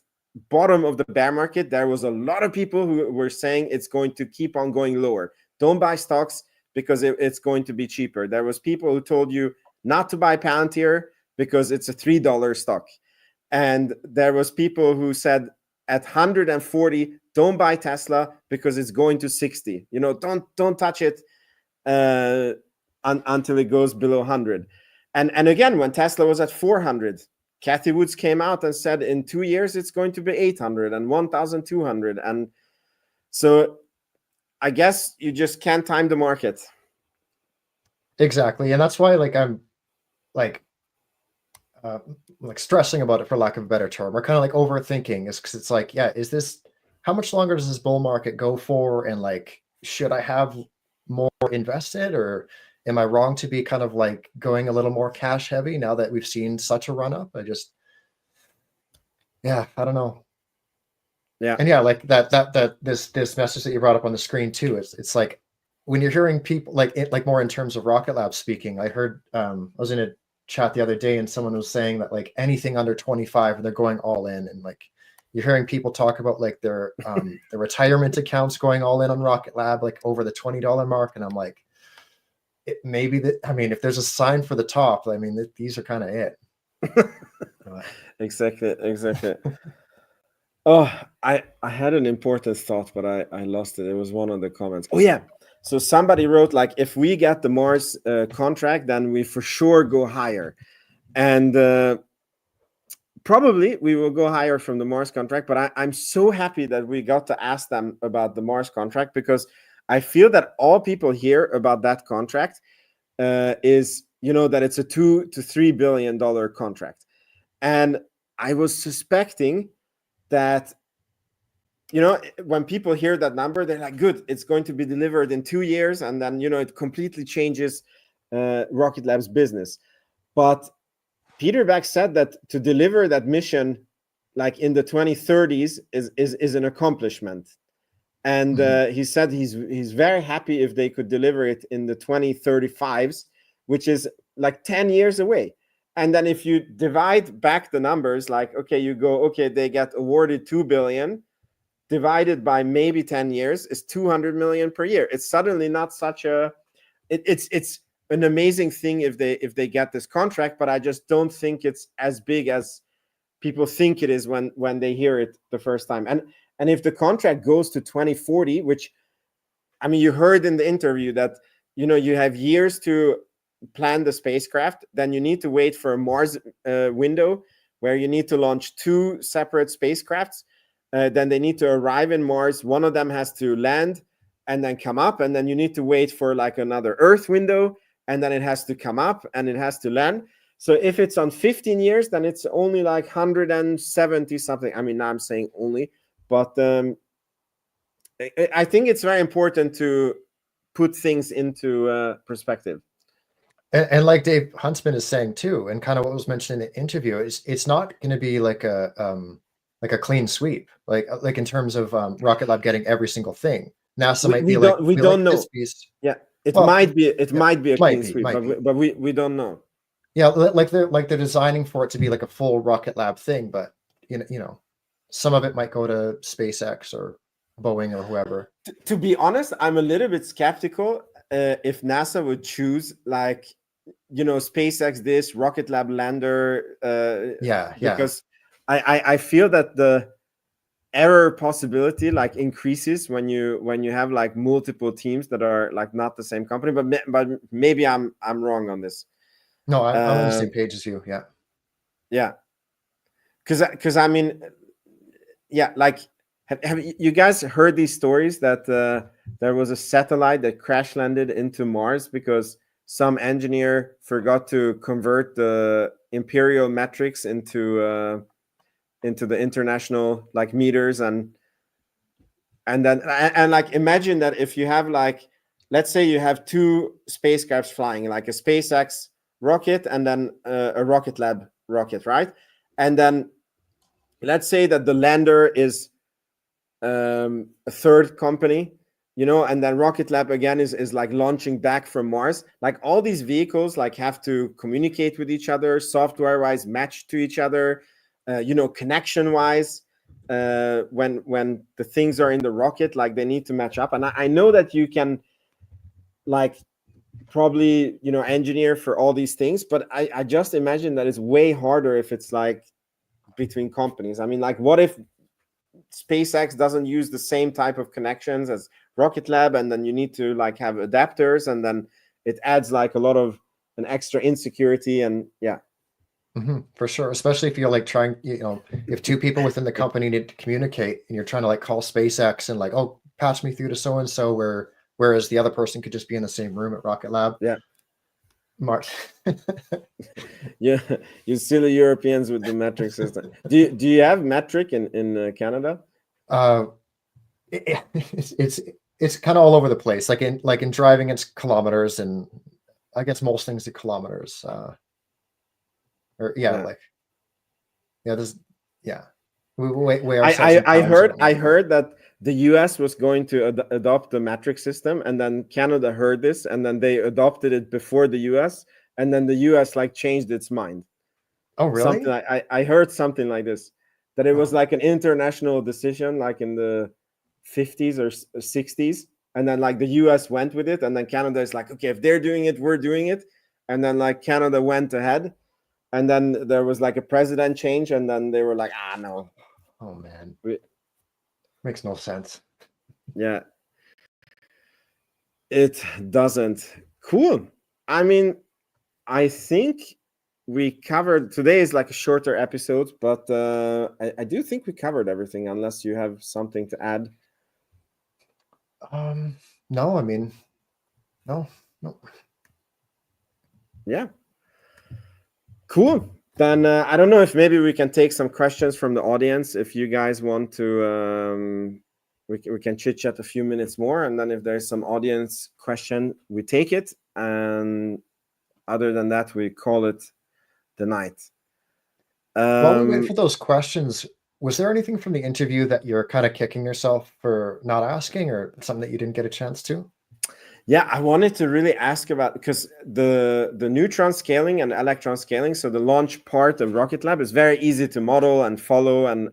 bottom of the bear market, there was a lot of people who were saying it's going to keep on going lower. Don't buy stocks because it's going to be cheaper. There was people who told you not to buy Palantir because it's a $3 stock. And there was people who said at 140, don't buy Tesla because it's going to 60. Don't touch it until it goes below 100. And again, when Tesla was at 400, Cathie Woods came out and said in 2 years it's going to be 800 and 1,200. And so I guess you just can't time the market. Exactly, and that's why like I'm like stressing about it, for lack of a better term, or kind of like overthinking, is because it's like, yeah, how much longer does this bull market go for, and like should I have more invested, or am I wrong to be kind of like going a little more cash heavy now that we've seen such a run up? I don't know. Yeah. And yeah, like this message that you brought up on the screen too, it's like when you're hearing people like more in terms of Rocket Lab speaking, I heard I was in a chat the other day, and someone was saying that like anything under 25, they're going all in, and like you're hearing people talk about like their retirement accounts going all in on Rocket Lab, like over the $20 mark, and I'm like, maybe that. I mean, if there's a sign for the top, I mean, these are kind of it. Exactly. Oh, I had an important thought, but I lost it. It was one of the comments. Oh yeah. So somebody wrote like, if we get the Mars contract, then we for sure go higher, and probably we will go higher from the Mars contract. But I'm so happy that we got to ask them about the Mars contract, because I feel that all people hear about that contract is, that it's a $2 to $3 billion contract, and I was suspecting that, when people hear that number, they're like, good, it's going to be delivered in 2 years, and then it completely changes Rocket Lab's business. But Peter Beck said that to deliver that mission like in the 2030s is an accomplishment, and he said he's very happy if they could deliver it in the 2035s, which is like 10 years away. And then if you divide back the numbers, like, they get awarded 2 billion divided by maybe 10 years is 200 million per year. It's suddenly not such a, it's an amazing thing if they get this contract, but I just don't think it's as big as people think it is when they hear it the first time. And if the contract goes to 2040, which, I mean, you heard in the interview that, you have years to plan the spacecraft, then you need to wait for a Mars window where you need to launch 2 separate spacecrafts. Then they need to arrive in Mars. One of them has to land and then come up, and then you need to wait for like another Earth window, and then it has to come up and it has to land. So if it's on 15 years, then it's only like 170 something. I mean, now I'm saying only, but I think it's very important to put things into perspective. And like Dave Huntsman is saying too, and kind of what was mentioned in the interview, is it's not going to be like a clean sweep, like in terms of Rocket Lab getting every single thing. NASA might be like, we don't know. Yeah, it might be a clean sweep, but we don't know. Yeah, like they're designing for it to be like a full Rocket Lab thing, but some of it might go to SpaceX or Boeing or whoever. To be honest, I'm a little bit skeptical if NASA would choose like, SpaceX this Rocket Lab lander. Because I feel that the error possibility like increases when you have like multiple teams that are like not the same company. But maybe I'm wrong on this. No, I'm on the same page as you. Yeah. Because I mean, like, have you guys heard these stories that there was a satellite that crash landed into Mars because some engineer forgot to convert the imperial metrics into the international like meters, and like imagine that if you have like, let's say you have 2 spacecrafts flying, like a SpaceX rocket and then a Rocket Lab rocket, right? And then let's say that the lander is a third company, and then Rocket Lab again is like launching back from Mars. Like all these vehicles like have to communicate with each other, software wise match to each other, connection wise, when the things are in the rocket, like they need to match up. And I know that you can like probably engineer for all these things, but I just imagine that it's way harder if it's like between companies. I mean, like, what if SpaceX doesn't use the same type of connections as Rocket Lab, and then you need to like have adapters, and then it adds like a lot of an extra insecurity. And for sure, especially if you're like trying, if 2 people within the company need to communicate, and you're trying to like call SpaceX and like, oh, pass me through to so and so, whereas the other person could just be in the same room at Rocket Lab. Mart. Yeah, you silly Europeans with the metric system. Do you have metric in Canada? It's kind of all over the place. Like in driving, it's kilometers, and I guess most things are kilometers. I heard that the US was going to adopt the metric system, and then Canada heard this, and then they adopted it before the US, and then the US like changed its mind. Oh, really? Something I heard something like this, that it was like an international decision, like in the 50s or 60s, and then like the US went with it, and then Canada is like, okay, if they're doing it, we're doing it, and then like Canada went ahead, and then there was like a president change, and then they were like, no. Oh man, makes no sense. Yeah, it doesn't. Cool. I mean, I think we covered, today is like a shorter episode, but I do think we covered everything, unless you have something to add. No, I mean, no. Yeah. Cool. Then I don't know if maybe we can take some questions from the audience. If you guys want to, we can chit chat a few minutes more, and then if there's some audience question, we take it. And other than that, we call it the night. While we wait for those questions, was there anything from the interview that you're kind of kicking yourself for not asking, or something that you didn't get a chance to? Yeah, I wanted to really ask about, because the neutron scaling and electron scaling, so the launch part of Rocket Lab is very easy to model and follow, and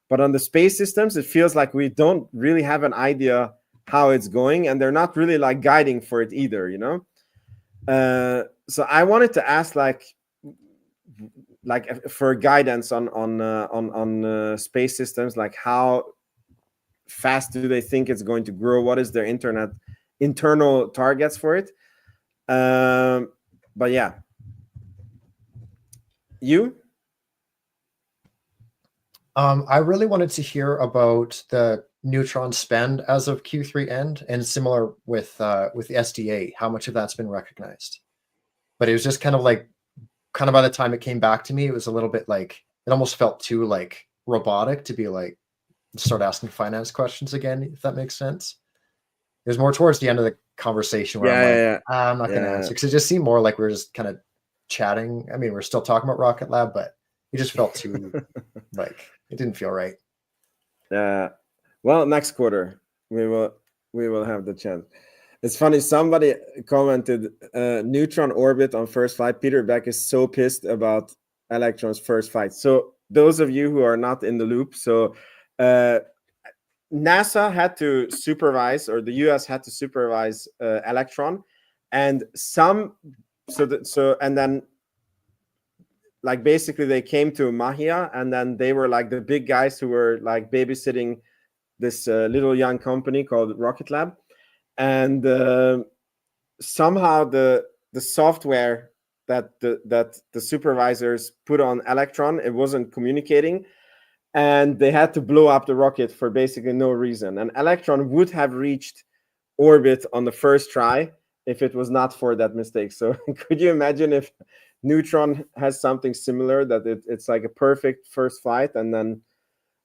but on the space systems, it feels like we don't really have an idea how it's going, and they're not really like guiding for it either, you know. So I wanted to ask like for guidance on space systems, like how fast do they think it's going to grow? What is their internal targets for it? But yeah, you? I really wanted to hear about the Neutron spend as of Q3 end, and similar with the SDA, how much of that's been recognized. But it was just kind of by the time it came back to me, it was a little bit like, it almost felt too like robotic to be like, start asking finance questions again, if that makes sense. It was more towards the end of the conversation where I'm not going to answer, because it just seemed more like we were just kind of chatting. I mean, we're still talking about Rocket Lab, but it just felt too like, it didn't feel right. Well, next quarter we will have the chance. It's funny, somebody commented neutron orbit on first flight. Peter Beck is so pissed about Electron's first flight. So those of you who are not in the loop, so NASA had to supervise, or the US had to supervise Electron, and and then like basically they came to Mahia, and then they were like the big guys who were like babysitting this little young company called Rocket Lab, and somehow the software that the supervisors put on Electron, it wasn't communicating, and they had to blow up the rocket for basically no reason. And Electron would have reached orbit on the first try if it was not for that mistake. So could you imagine if Neutron has something similar, that it's like a perfect first flight, and then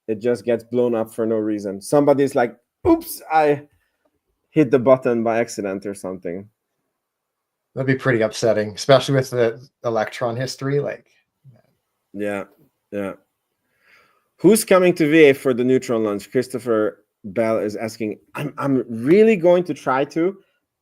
it just gets blown up for no reason? Somebody's like, oops, I hit the button by accident or something. That'd be pretty upsetting, especially with the Electron history. Like, yeah. Who's coming to VA for the Neutron launch? Christopher Bell is asking. I'm really going to try to.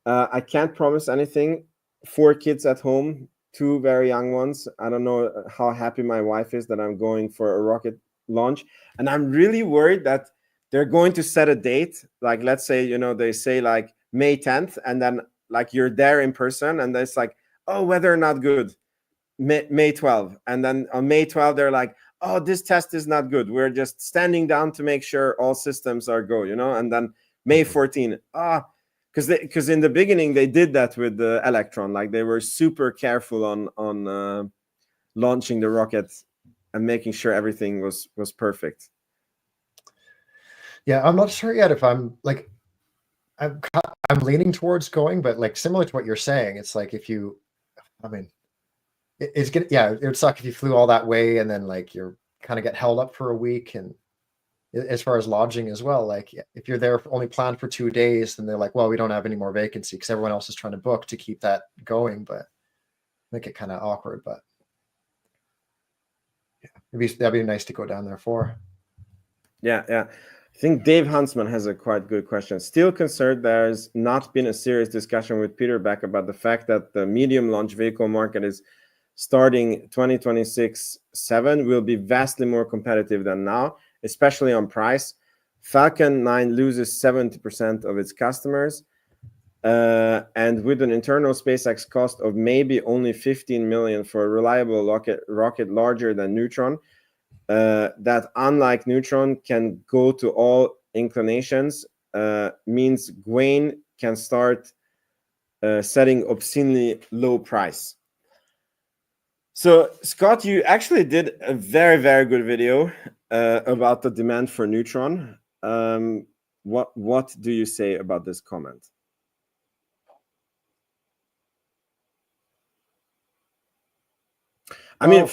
I can't promise anything. 4 kids at home, 2 very young ones. I don't know how happy my wife is that I'm going for a rocket launch, and I'm really worried that they're going to set a date. Like, let's say, they say like May 10th, and then like you're there in person, and it's like, oh, weather not good, May 12th, and then on May 12th they're like, oh, this test is not good, we're just standing down to make sure all systems are go, and then May 14th, because in the beginning they did that with the Electron, like they were super careful on launching the rocket and making sure everything was perfect. Yeah, I'm not sure yet if I'm like, I'm leaning towards going, but like similar to what you're saying, it's like it would suck if you flew all that way and then like you're kind of get held up for a week. And as far as lodging as well, like if you're there only planned for 2 days, then they're like, well, we don't have any more vacancy, because everyone else is trying to book to keep that going, but make it kind of awkward. But yeah, that'd be nice to go down there for. Yeah. I think Dave Huntsman has a quite good question. Still concerned there's not been a serious discussion with Peter Beck about the fact that the medium launch vehicle market is starting 2026-7 will be vastly more competitive than now, especially on price. Falcon 9 loses 70% of its customers. And with an internal SpaceX cost of maybe only 15 million for a reliable rocket larger than Neutron, that unlike Neutron can go to all inclinations, means Gwaine can start setting obscenely low price. So Scott, you actually did a very, very good video about the demand for Neutron. What do you say about this comment? I mean,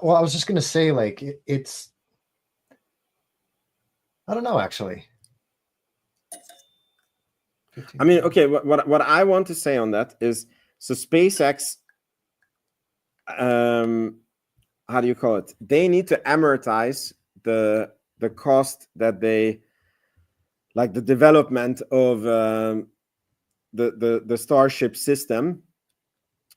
well, I was just going to say, like, it's, I don't know, actually. I mean, okay, what I want to say on that is, so SpaceX, how do you call it? They need to amortize the cost that they, like the development of the Starship system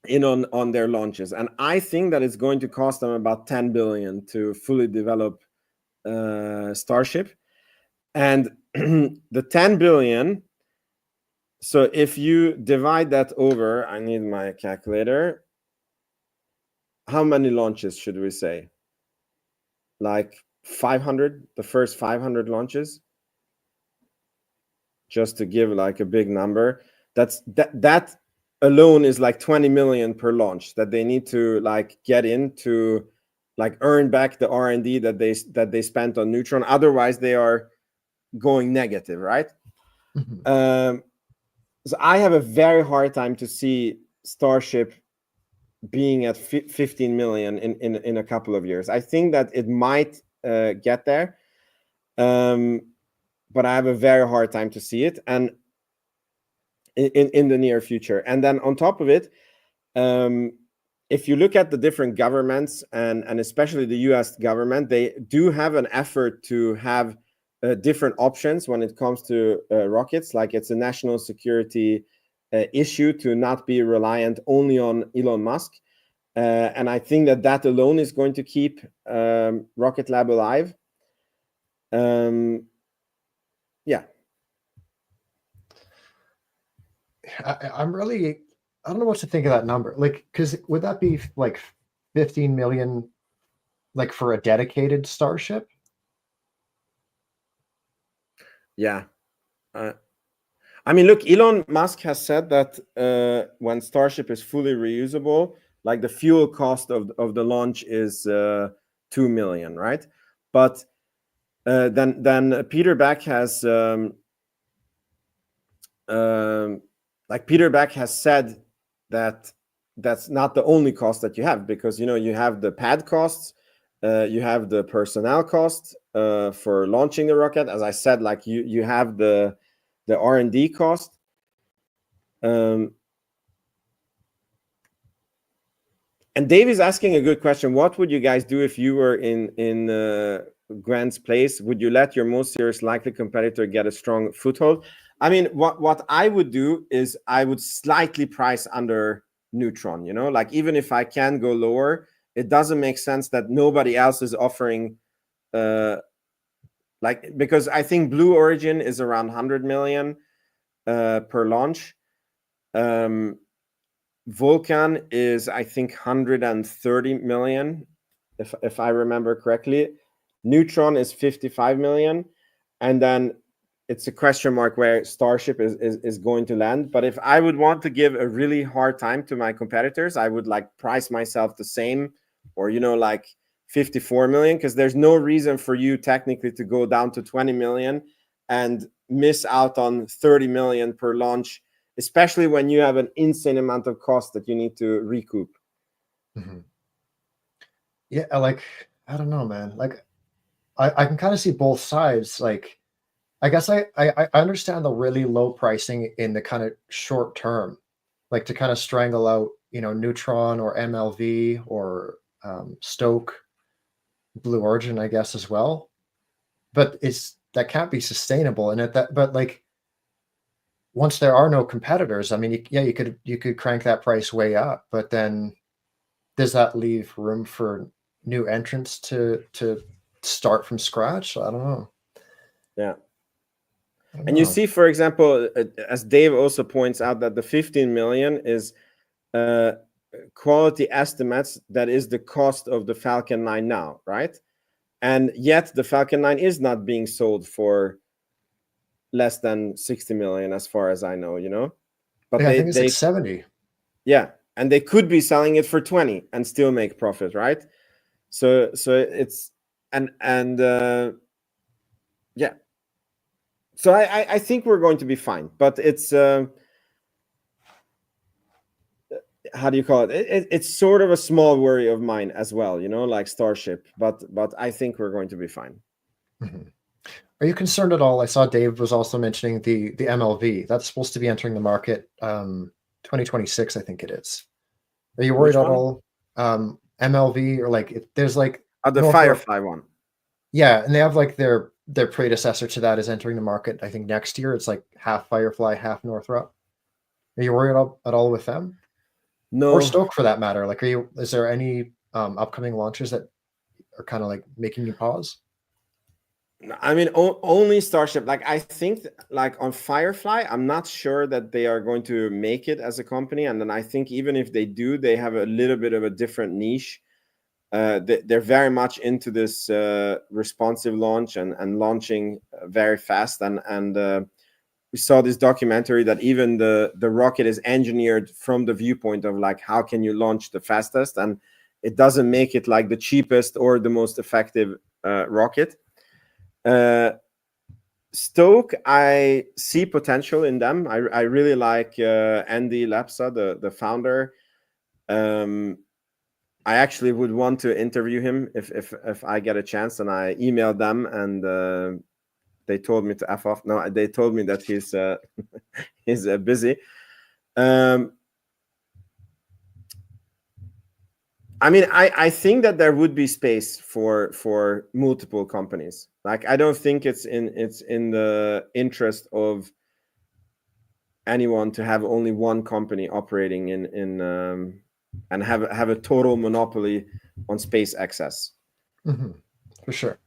in on their launches, and I think that it's going to cost them about 10 billion to fully develop Starship, and the 10 billion. So if you divide that over, I need my calculator. How many launches should we say? Like 500, the first 500 launches? Just to give like a big number. That alone is like 20 million per launch that they need to like get in to like earn back the R&D that they spent on Neutron. Otherwise, they are going negative, right? Mm-hmm. So I have a very hard time to see Starship being at 15 million in a couple of years. I think that it might get there, but I have a very hard time to see it, and in the near future. And then on top of it, if you look at the different governments and especially the US government, they do have an effort to have different options when it comes to rockets. Like it's a national security issue to not be reliant only on Elon Musk. And I think that alone is going to keep Rocket Lab alive. Yeah. I'm really, I don't know what to think of that number. Like, because would that be like 15 million, like for a dedicated Starship? Yeah. I mean, look, Elon Musk has said that when Starship is fully reusable, like the fuel cost of the launch is 2 million, right? But then Peter Beck has Peter Beck has said that that's not the only cost that you have, because you have the pad costs, you have the personnel costs for launching the rocket. As I said, like you have the R&D cost. And Dave is asking a good question. What would you guys do if you were in Grant's place? Would you let your most serious likely competitor get a strong foothold? I mean, what I would do is I would slightly price under Neutron. Like even if I can go lower, it doesn't make sense that nobody else is offering. Because I think Blue Origin is around 100 million per launch. Vulcan is, I think, 130 million, if I remember correctly. Neutron is 55 million, and then it's a question mark where Starship is going to land. But if I would want to give a really hard time to my competitors, I would like price myself the same, or like 54 million, because there's no reason for you technically to go down to 20 million and miss out on 30 million per launch, especially when you have an insane amount of cost that you need to recoup. Mm-hmm. Yeah, like, I don't know, man. Like, I can kind of see both sides. Like, I guess I understand the really low pricing in the kind of short term, like to kind of strangle out, Neutron or MLV or Stoke, Blue Origin, I guess, as well. but that can't be sustainable. And but like, once there are no competitors, I mean, you could crank that price way up, but then does that leave room for new entrants to start from scratch? I don't know. Yeah. And you see, for example, as Dave also points out, that the 15 million is quality estimates. That is the cost of the Falcon 9 now, right? And yet the Falcon 9 is not being sold for less than 60 million, as far as I know, you know. But yeah, I think it's like 70. Yeah, and they could be selling it for 20 and still make profit, right? So it's and yeah. So I think we're going to be fine, but it's how do you call it? It's sort of a small worry of mine as well, you know, like Starship, but I think we're going to be fine. Mm-hmm. Are you concerned at all? I saw Dave was also mentioning the MLV that's supposed to be entering the market 2026, I think it is. Are you worried at all? MLV, or like there's like the Firefly one. Yeah, and they have like their predecessor to that is entering the market, I think next year. It's like half Firefly, half Northrop. Are you worried at all with them? No. Or Stoke for that matter. Like, is there any upcoming launches that are kind of like making you pause? I mean, only Starship. Like, I think like on Firefly, I'm not sure that they are going to make it as a company. And then I think even if they do, they have a little bit of a different niche. They're very much into this responsive launch and launching very fast. And we saw this documentary that even the rocket is engineered from the viewpoint of like, how can you launch the fastest? And it doesn't make it like the cheapest or the most effective rocket. Stoke, I see potential in them. I really like Andy Lapsa, the founder. I actually would want to interview him if I get a chance, and I emailed them, and they told me to F off. No, they told me that he's he's busy. I mean, I think that there would be space for multiple companies. Like, I don't think it's in the interest of anyone to have only one company operating in and have a total monopoly on space access. Mm-hmm. For sure.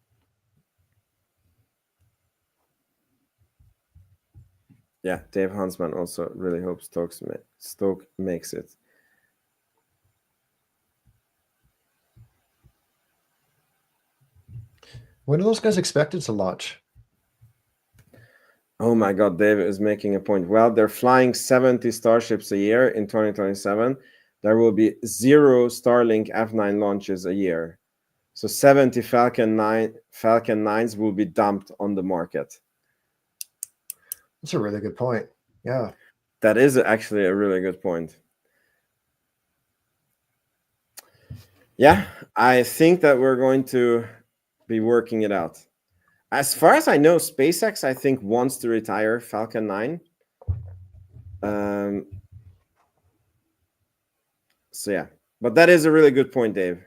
Yeah, Dave Hansman also really hopes Stoke makes it. When are those guys expected to launch? Oh my God, David is making a point. Well, they're flying 70 Starships a year in 2027. There will be 0 Starlink F9 launches a year. So 70 Falcon 9s will be dumped on the market. That's a really good point. Yeah. That is actually a really good point. Yeah, I think that we're going to be working it out. As far as I know, SpaceX, I think, wants to retire Falcon 9. So yeah, but that is a really good point, Dave.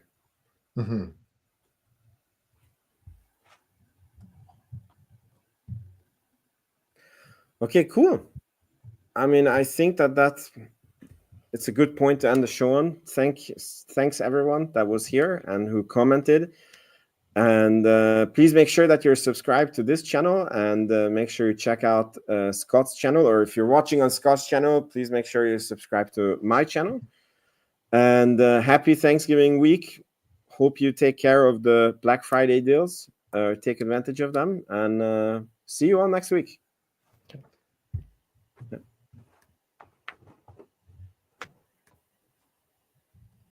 Mm-hmm. Okay, cool. I mean, I think it's a good point to end the show on. Thanks everyone that was here and who commented. And please make sure that you're subscribed to this channel, and make sure you check out Scott's channel. Or if you're watching on Scott's channel, please make sure you subscribe to my channel. And happy Thanksgiving week. Hope you take care of the Black Friday deals. Take advantage of them, and see you all next week.